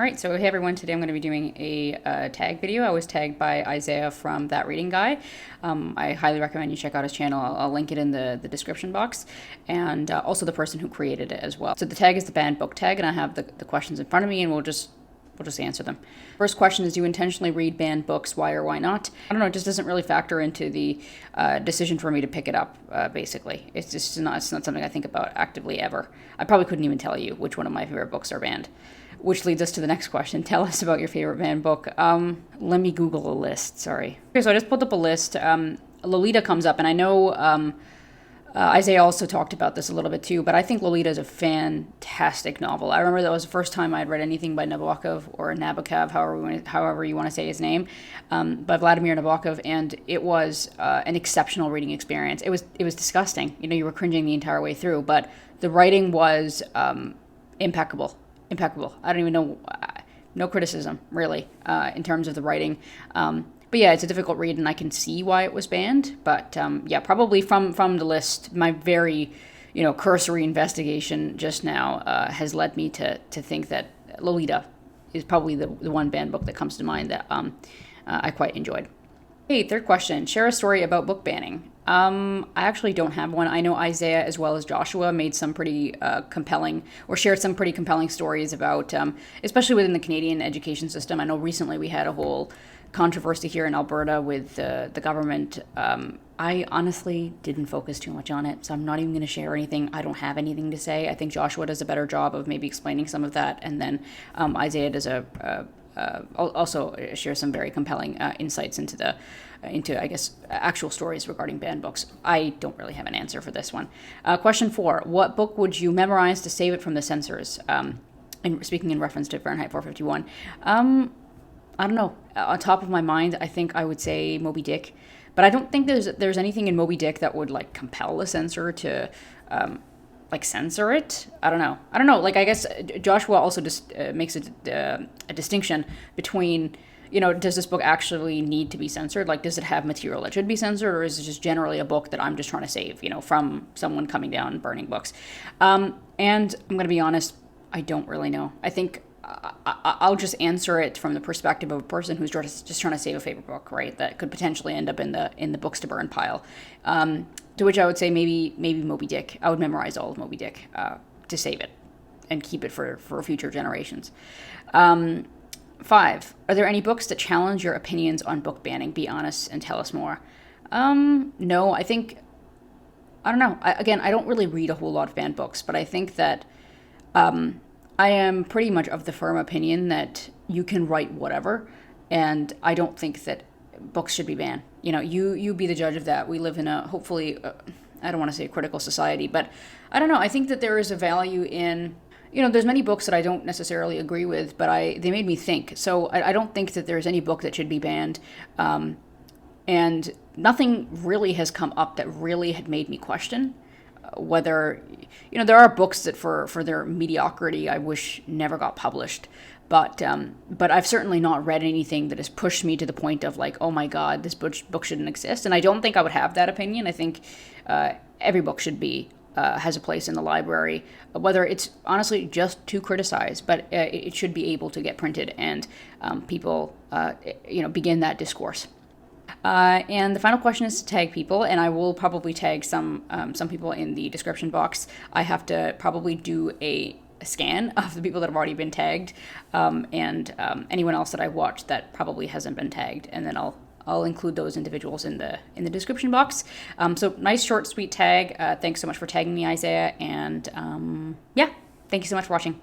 All right, so hey everyone, today I'm going to be doing a tag video. I was tagged by Isaiah from That Reading Guy. I highly recommend you check out his channel. I'll link it in the description box, and also the person who created it as well. So the tag is the banned book tag, and I have the questions in front of me, and we'll just answer them. First question is, do you intentionally read banned books? Why or why not? I don't know, it just doesn't really factor into the decision for me to pick it up, basically. It's not something I think about actively ever. I probably couldn't even tell you which one of my favorite books are banned. Which leads us to the next question. Tell us about your favorite banned book. Let me Google a list, sorry. Okay, so I just pulled up a list. Lolita comes up, and I know Isaiah also talked about this a little bit too, but I think Lolita is a fantastic novel. I remember that was the first time I'd read anything by Nabokov, or Nabokov, however you want to say his name, by Vladimir Nabokov, and it was an exceptional reading experience. It was disgusting. You know, you were cringing the entire way through, but the writing was impeccable. I don't even know, no criticism, really, in terms of the writing. But yeah, it's a difficult read, and I can see why it was banned. But yeah, probably from the list, my very, cursory investigation just now has led me to think that Lolita is probably the one banned book that comes to mind that I quite enjoyed. Hey, third question. Share a story about book banning. I actually don't have one. I know Isaiah as well as Joshua made some pretty compelling, or shared some pretty compelling stories about, especially within the Canadian education system. I know recently we had a whole controversy here in Alberta with the government. I honestly didn't focus too much on it, so I'm not even going to share anything. I don't have anything to say. I think Joshua does a better job of maybe explaining some of that, and then Isaiah does also share some very compelling insights into I guess, actual stories regarding banned books. I don't really have an answer for this one. Question 4, what book would you memorize to save it from the censors? And speaking in reference to Fahrenheit 451. I don't know. On top of my mind, I think I would say Moby Dick. But I don't think there's anything in Moby Dick that would, like, compel a censor to censor it. I don't know. Like, I guess Joshua also just makes a distinction between, does this book actually need to be censored? Like, does it have material that should be censored, or is it just generally a book that I'm just trying to save, from someone coming down and burning books? And I'm going to be honest, I don't really know. I think I'll just answer it from the perspective of a person who's just trying to save a favorite book, right? That could potentially end up in the books to burn pile. To which I would say maybe Moby Dick. I would memorize all of Moby Dick to save it and keep it for future generations. 5, are there any books that challenge your opinions on book banning? Be honest and tell us more. No, I don't know. I don't really read a whole lot of banned books, but I think that I am pretty much of the firm opinion that you can write whatever, and I don't think that books should be banned. You be the judge of that. We live in a, hopefully, I don't want to say a critical society, but I don't know. I think that there is a value in, there's many books that I don't necessarily agree with, but they made me think. So I don't think that there's any book that should be banned. And nothing really has come up that really had made me question whether, there are books that for their mediocrity I wish never got published, but I've certainly not read anything that has pushed me to the point of, like, oh my god, this book shouldn't exist. And I don't think I would have that opinion. I think every book should be has a place in the library, whether it's honestly just to criticize, but it should be able to get printed and people begin that discourse. And the final question is to tag people, and I will probably tag some people in the description box. I have to probably do a scan of the people that have already been tagged, and anyone else that I watched that probably hasn't been tagged, and then I'll include those individuals in the description box. So nice, short, sweet tag. Thanks so much for tagging me, Isaiah, and yeah, thank you so much for watching.